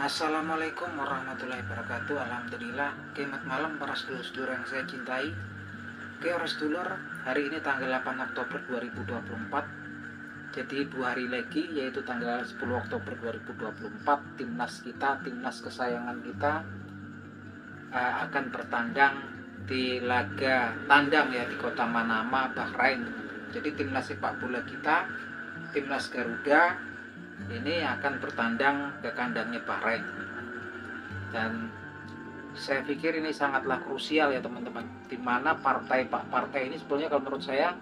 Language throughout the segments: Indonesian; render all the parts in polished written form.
Assalamualaikum warahmatullahi wabarakatuh. Alhamdulillah, selamat malam para sedulur-sedulur yang saya cintai. Oke para sedulur, hari ini tanggal 8 Oktober 2024. Jadi 2 hari lagi, yaitu tanggal 10 Oktober 2024, timnas kita, timnas kesayangan kita akan bertandang di laga tandang ya di kota Manama, Bahrain. Jadi timnas sepak bola kita, timnas Garuda ini akan bertandang ke kandangnya Bahrain, dan saya pikir ini sangatlah krusial ya teman-teman, dimana partai ini sebetulnya kalau menurut saya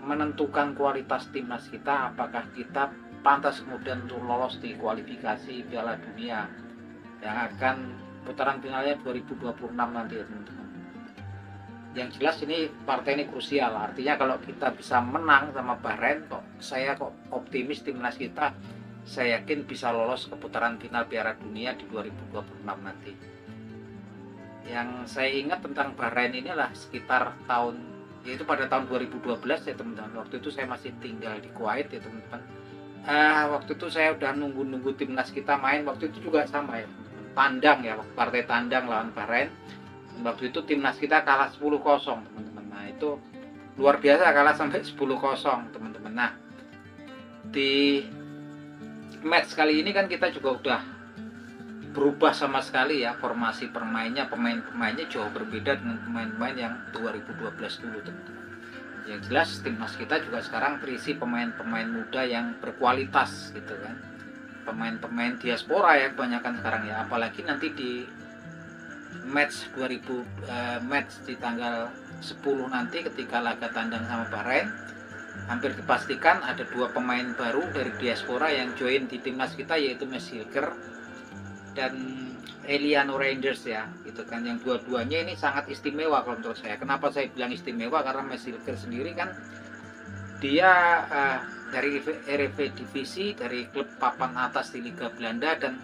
menentukan kualitas timnas kita, apakah kita pantas kemudian untuk lolos di kualifikasi Piala Dunia yang akan putaran finalnya 2026 nanti ya teman-teman. Yang jelas ini partai ini krusial, artinya kalau kita bisa menang sama Bahrain, saya optimis timnas kita, saya yakin bisa lolos ke putaran final Piala Dunia di 2026 nanti. Yang saya ingat tentang Bahrain inilah sekitar yaitu pada tahun 2012 ya teman-teman. Waktu itu saya masih tinggal di Kuwait ya teman-teman. Waktu itu saya udah nunggu timnas kita main. Waktu itu juga sama ya, tandang ya, partai tandang lawan Bahrain. Waktu itu timnas kita kalah 10-0 teman-teman. Nah itu luar biasa, kalah sampai 10-0 teman-teman. Nah di match kali ini kan kita juga udah berubah sama sekali ya, formasi pemainnya jauh berbeda dengan pemain-pemain yang 2012 dulu teman-teman. Yang jelas timnas kita juga sekarang terisi pemain-pemain muda yang berkualitas gitu kan, pemain-pemain diaspora ya kebanyakan sekarang ya, apalagi nanti di match di tanggal 10 nanti ketika laga tandang sama Bahrain, hampir dipastikan ada 2 pemain baru dari diaspora yang join di timnas kita, yaitu Mesilker dan Eliano Reinders ya, gitu kan. Yang dua-duanya ini sangat istimewa kalau menurut saya. Kenapa saya bilang istimewa? Karena Mesilker sendiri kan dia dari Eredivisie, dari klub papan atas di Liga Belanda, dan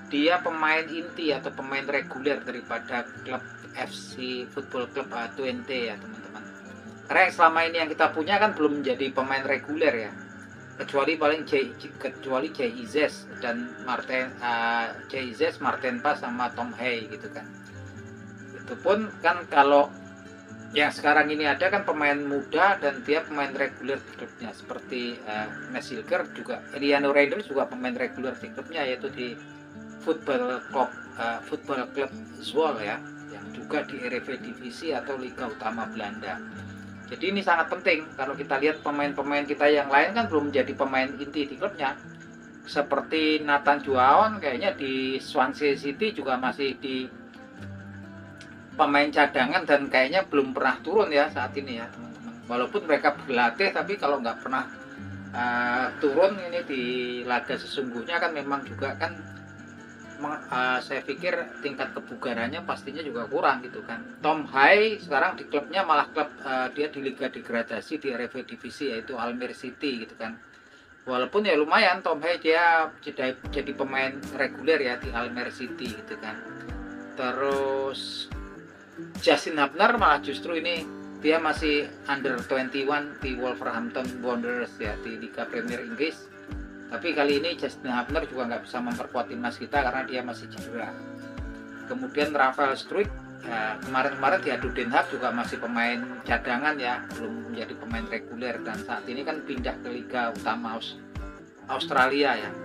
dia pemain inti atau pemain reguler daripada klub FC Football Club Twente ya teman-teman. Karena selama ini yang kita punya kan belum menjadi pemain reguler ya, kecuali Jay Izes dan Martin Pas sama Tom Hay gitu kan. Itu pun kan kalau yang sekarang ini ada kan pemain muda dan dia pemain reguler di klubnya, seperti Mesilker juga, Eliano Reinders juga pemain reguler di klubnya, yaitu di Football Club Zwolle ya, yang juga di Eredivisie atau Liga Utama Belanda. Jadi ini sangat penting. Kalau kita lihat pemain-pemain kita yang lain kan belum menjadi pemain inti di klubnya. Seperti Nathan Juaon kayaknya di Swansea City juga masih di pemain cadangan dan kayaknya belum pernah turun ya saat ini ya teman-teman. Walaupun mereka berlatih, tapi kalau nggak pernah turun ini di laga sesungguhnya kan memang juga kan saya pikir tingkat kebugarannya pastinya juga kurang gitu kan. Tom Hay sekarang di klubnya malah dia di liga degradasi di Eredivisie, yaitu Almere City gitu kan. Walaupun ya lumayan Tom Hay dia jadi pemain reguler ya di Almere City gitu kan. Terus Justin Hubner malah justru ini dia masih under 21 di Wolverhampton Wanderers ya di Liga Premier Inggris. Tapi kali ini Justin Hubner juga nggak bisa memperkuat timnas kita karena dia masih cedera. Kemudian Rafael Struijk kemarin diadu Den Haag juga masih pemain cadangan ya, belum menjadi pemain reguler, dan saat ini kan pindah ke Liga Utama Australia ya,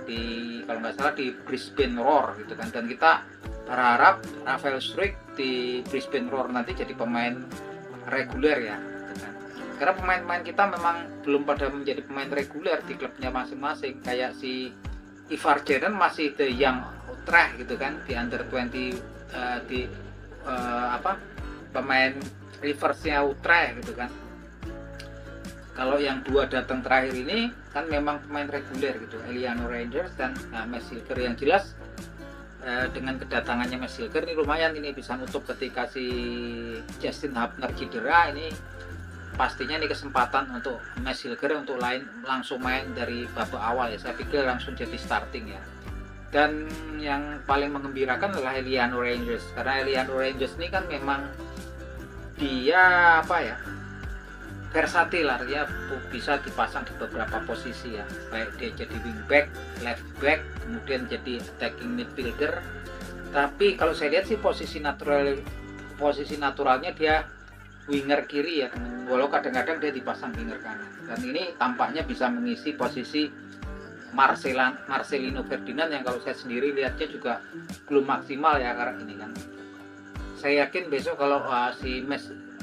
kalau nggak salah di Brisbane Roar gitu kan. Dan kita berharap Rafael Struijk di Brisbane Roar nanti jadi pemain reguler ya. Karena pemain-pemain kita memang belum pada menjadi pemain reguler di klubnya masing-masing. Kayak si Ivar Jenen masih the young Utrecht gitu kan, di under 20 pemain reverse-nya Utrecht gitu kan. Kalau yang 2 datang terakhir ini kan memang pemain reguler gitu, Eliano Reinders dan Mesilker. Yang jelas dengan kedatangannya Mesilker ini lumayan, ini bisa nutup ketika si Justin Hubner cedera. Ini pastinya ini kesempatan untuk Mesilker untuk langsung main dari babak awal ya. Saya pikir langsung jadi starting ya. Dan yang paling mengembirakan adalah Eliano Reinders, karena Eliano Reinders ini kan memang dia versatil, artinya bisa dipasang di beberapa posisi ya, baik dia jadi wingback, left back, kemudian jadi attacking midfielder. Tapi kalau saya lihat sih posisi naturalnya dia winger kiri ya, walau kadang-kadang dia dipasang winger kanan. Dan ini tampaknya bisa mengisi posisi Marcelino Ferdinand yang kalau saya sendiri lihatnya juga belum maksimal ya karena ini kan. Saya yakin besok kalau si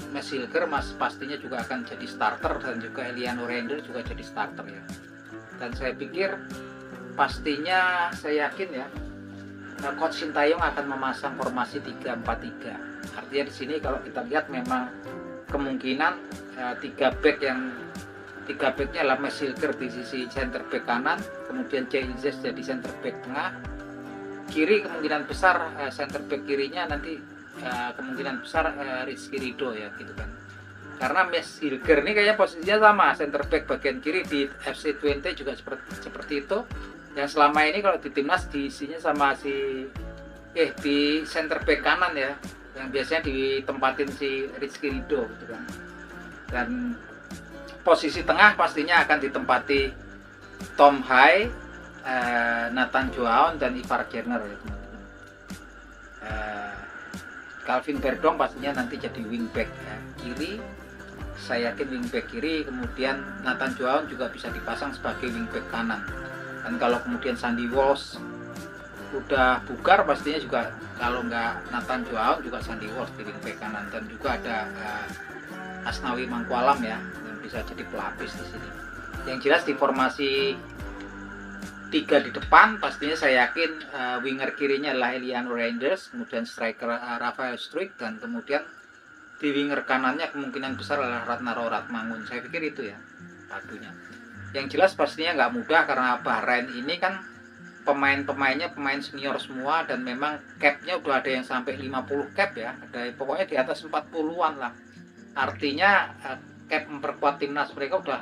Silger pastinya juga akan jadi starter, dan juga Eliano Render juga jadi starter ya. Dan saya pikir pastinya saya yakin ya Coach Sintayong akan memasang formasi 3-4-3. Artinya di sini kalau kita lihat memang kemungkinan tiga backnya adalah Silger di sisi center back kanan, kemudian JIZ jadi center back tengah, kiri kemungkinan besar center back kirinya nanti kemungkinan besar Rizky Ridho ya gitu kan. Karena Silger ini kayaknya posisinya sama center back bagian kiri di FC Twente juga seperti itu. Yang selama ini kalau di timnas diisinya sama di center back kanan ya, yang biasanya ditempatin si Rizky Ridho gitu kan. Dan posisi tengah pastinya akan ditempati Tom Hai, Nathan Joaon dan Ivar Gerner ya teman-teman. Calvin Verdong pastinya nanti jadi wingback ya, kiri. Saya yakin wingback kiri, kemudian Nathan Joaon juga bisa dipasang sebagai wingback kanan. Dan kalau kemudian Sandy Walsh udah bugar, pastinya juga kalau nggak Nathan Joaon juga Sandy Walsh di wingback kanan. Dan juga ada Asnawi Mangkualam ya, yang bisa jadi pelapis di sini. Yang jelas di formasi 3 di depan pastinya saya yakin winger kirinya adalah Eliano Reinders, kemudian striker Rafael Struijk, dan kemudian di winger kanannya kemungkinan besar adalah Ratnaro Ratmangun. Saya pikir itu ya padunya. Yang jelas pastinya nggak mudah karena Bahrain ini kan pemain-pemainnya pemain senior semua, dan memang capnya udah ada yang sampai 50 cap ya, ada pokoknya di atas 40-an lah. Artinya cap memperkuat timnas mereka udah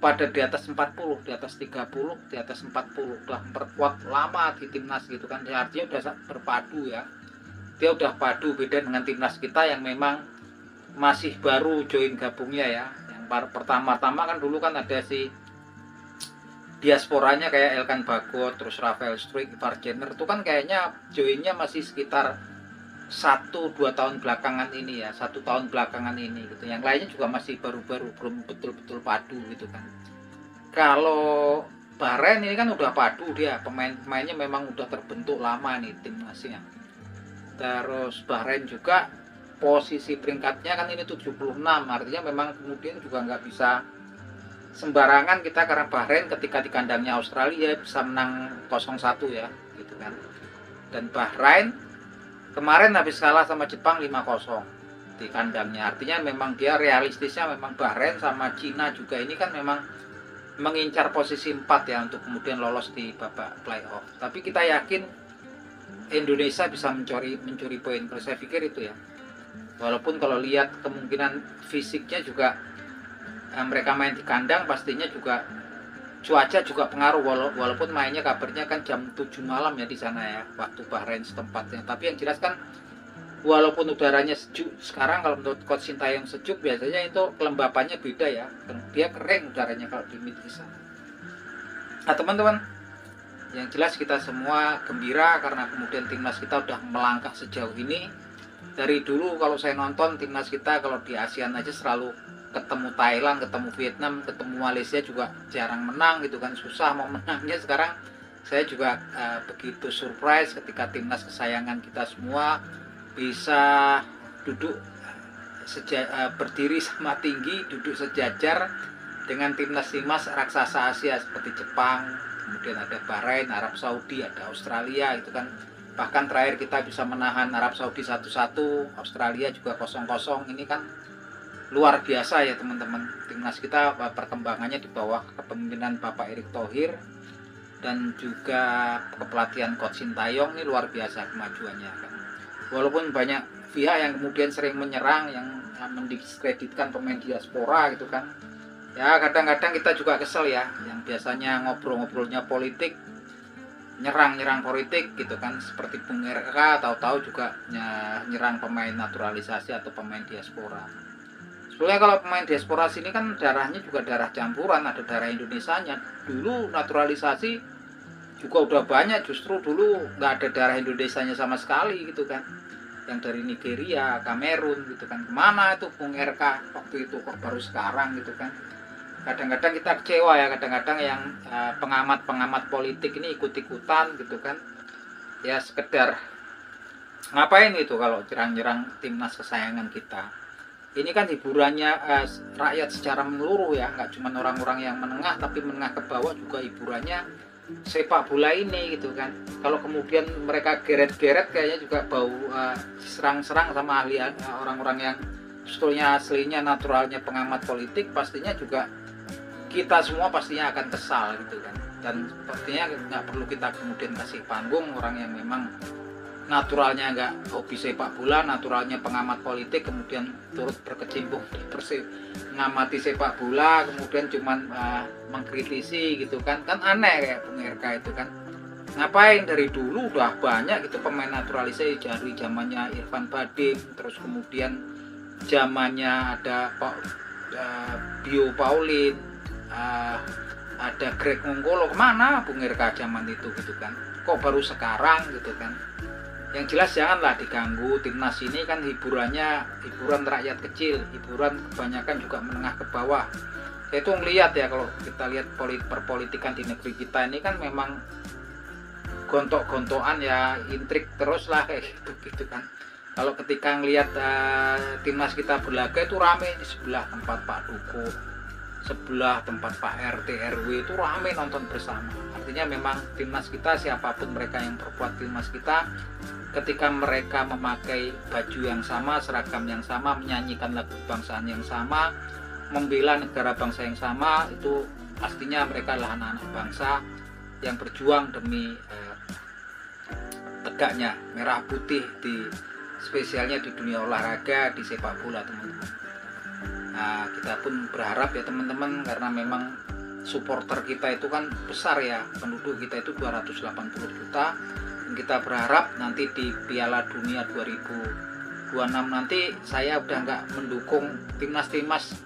pada di atas 40, di atas 30, di atas 40, udah memperkuat lama di timnas gitu kan. Ya, artinya udah berpadu ya. Dia udah padu, beda dengan timnas kita yang memang masih baru join gabungnya ya. Yang pertama-tama kan dulu kan ada si diasporanya kayak Elkan Bagot, terus Rafael Struijk, Ivar Gerner, itu kan kayaknya joinnya masih sekitar 1-2 tahun belakangan ini ya, 1 tahun belakangan ini gitu. Yang lainnya juga masih baru-baru, belum betul-betul padu gitu kan. Kalau Bahrain ini kan udah padu dia, pemain-pemainnya memang udah terbentuk lama nih timnasnya. Terus Bahrain juga posisi peringkatnya kan ini 76, artinya memang kemudian juga nggak bisa sembarangan kita, karena Bahrain ketika di kandangnya Australia bisa menang 0-1 ya gitu kan. Dan Bahrain kemarin habis kalah sama Jepang 5-0 di kandangnya. Artinya memang dia realistisnya memang Bahrain sama Cina juga ini kan memang mengincar posisi 4 ya untuk kemudian lolos di babak playoff. Tapi kita yakin Indonesia bisa mencuri poin. Kalau saya pikir itu ya. Walaupun kalau lihat kemungkinan fisiknya juga mereka main di kandang pastinya juga cuaca juga pengaruh, walaupun mainnya kabarnya kan jam 7 malam ya di sana ya, waktu Bahrain setempatnya. Tapi yang jelas kan walaupun udaranya sejuk sekarang, kalau menurut Coach Sintayong sejuk, biasanya itu kelembapannya beda ya, dia kering udaranya kalau di mid sana. Nah teman-teman, yang jelas kita semua gembira karena kemudian timnas kita udah melangkah sejauh ini. Dari dulu kalau saya nonton timnas kita kalau di ASEAN aja selalu ketemu Thailand, ketemu Vietnam, ketemu Malaysia juga jarang menang gitu kan, susah mau menangnya. Sekarang saya juga begitu surprise ketika timnas kesayangan kita semua bisa duduk berdiri sama tinggi, duduk sejajar dengan timnas raksasa Asia seperti Jepang, kemudian ada Bahrain, Arab Saudi, ada Australia itu kan. Bahkan terakhir kita bisa menahan Arab Saudi 1-1, Australia juga 0-0. Ini kan luar biasa ya teman-teman. Timnas kita perkembangannya di bawah kepemimpinan Bapak Erick Thohir dan juga kepelatihan Coach Sintayong ini luar biasa kemajuannya kan. Walaupun banyak pihak yang kemudian sering menyerang, yang mendiskreditkan pemain diaspora gitu kan. Ya kadang-kadang kita juga kesel ya, yang biasanya ngobrol-ngobrolnya politik, nyerang politik gitu kan, seperti Bung RK tahu-tahu juga nyerang pemain naturalisasi atau pemain diaspora. Soalnya kalau pemain diaspora sini kan darahnya juga darah campuran, ada darah Indonesianya. Dulu naturalisasi juga udah banyak, justru dulu nggak ada darah Indonesianya sama sekali gitu kan. Yang dari Nigeria, Kamerun gitu kan. Kemana itu Bung RK waktu itu, kok baru sekarang gitu kan. Kadang-kadang kita kecewa ya, kadang-kadang yang pengamat-pengamat politik ini ikut-ikutan gitu kan. Ya sekedar ngapain itu kalau nyerang-nyerang timnas kesayangan kita. Ini kan hiburannya rakyat secara menyeluruh ya, nggak cuma orang-orang yang menengah, tapi menengah ke bawah juga hiburannya sepak bola ini gitu kan. Kalau kemudian mereka geret-geret kayaknya juga bau serang-serang sama ahli orang-orang yang sebetulnya aslinya naturalnya pengamat politik, pastinya juga kita semua pastinya akan kesal gitu kan. Dan pastinya nggak perlu kita kemudian kasih panggung orang yang memang naturalnya nggak hobi sepak bola, naturalnya pengamat politik, kemudian turut berkecimpung mengamati sepak bola, kemudian cuman mengkritisi gitu kan aneh kayak Bung RK itu kan. Ngapain dari dulu udah banyak gitu pemain naturalisasi, dari zamannya Irfan Badim, terus kemudian zamannya ada Bio Paulin, ada Greg Mongkolo. Kemana Bung RK zaman itu gitu kan, kok baru sekarang gitu kan. Yang jelas janganlah diganggu. Timnas ini kan hiburannya hiburan rakyat kecil, hiburan kebanyakan juga menengah ke bawah. Saya itu ngelihat ya, kalau kita lihat perpolitikan di negeri kita ini kan memang gontok-gontokan ya, intrik terus lah kayak gitu kan. Kalau ketika ngelihat timnas kita berlaga itu rame di sebelah tempat Pak Duko, sebelah tempat Pak RT RW itu rame nonton bersama. Artinya memang timnas kita, siapapun mereka yang berbuat timnas kita, ketika mereka memakai baju yang sama, seragam yang sama, menyanyikan lagu kebangsaan yang sama, membela negara bangsa yang sama, itu pastinya mereka adalah anak-anak bangsa yang berjuang demi tegaknya merah putih di spesialnya di dunia olahraga, di sepak bola teman-teman. Nah, kita pun berharap ya teman-teman, karena memang supporter kita itu kan besar ya, penduduk kita itu 280 juta. Kita berharap nanti di Piala Dunia 2026 nanti saya udah nggak mendukung timnas-timnas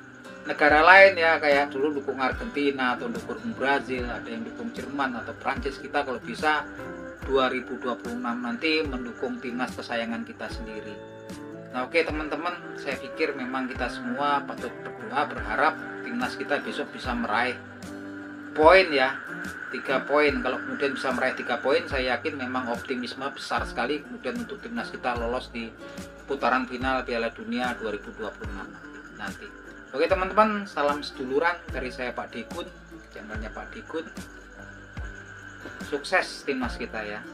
negara lain ya, kayak dulu dukung Argentina atau dukung Brazil, ada yang dukung Jerman atau Prancis. Kita kalau bisa 2026 nanti mendukung timnas kesayangan kita sendiri. Nah oke teman-teman, saya pikir memang kita semua patut berdoa, berharap timnas kita besok bisa meraih poin ya, 3 poin. Kalau kemudian bisa meraih 3 poin, saya yakin memang optimisme besar sekali kemudian untuk timnas kita lolos di putaran final Piala Dunia 2026 nanti. Oke teman-teman, salam seduluran dari saya Pak Dikun, channelnya Pak Dikun. Sukses timnas kita ya.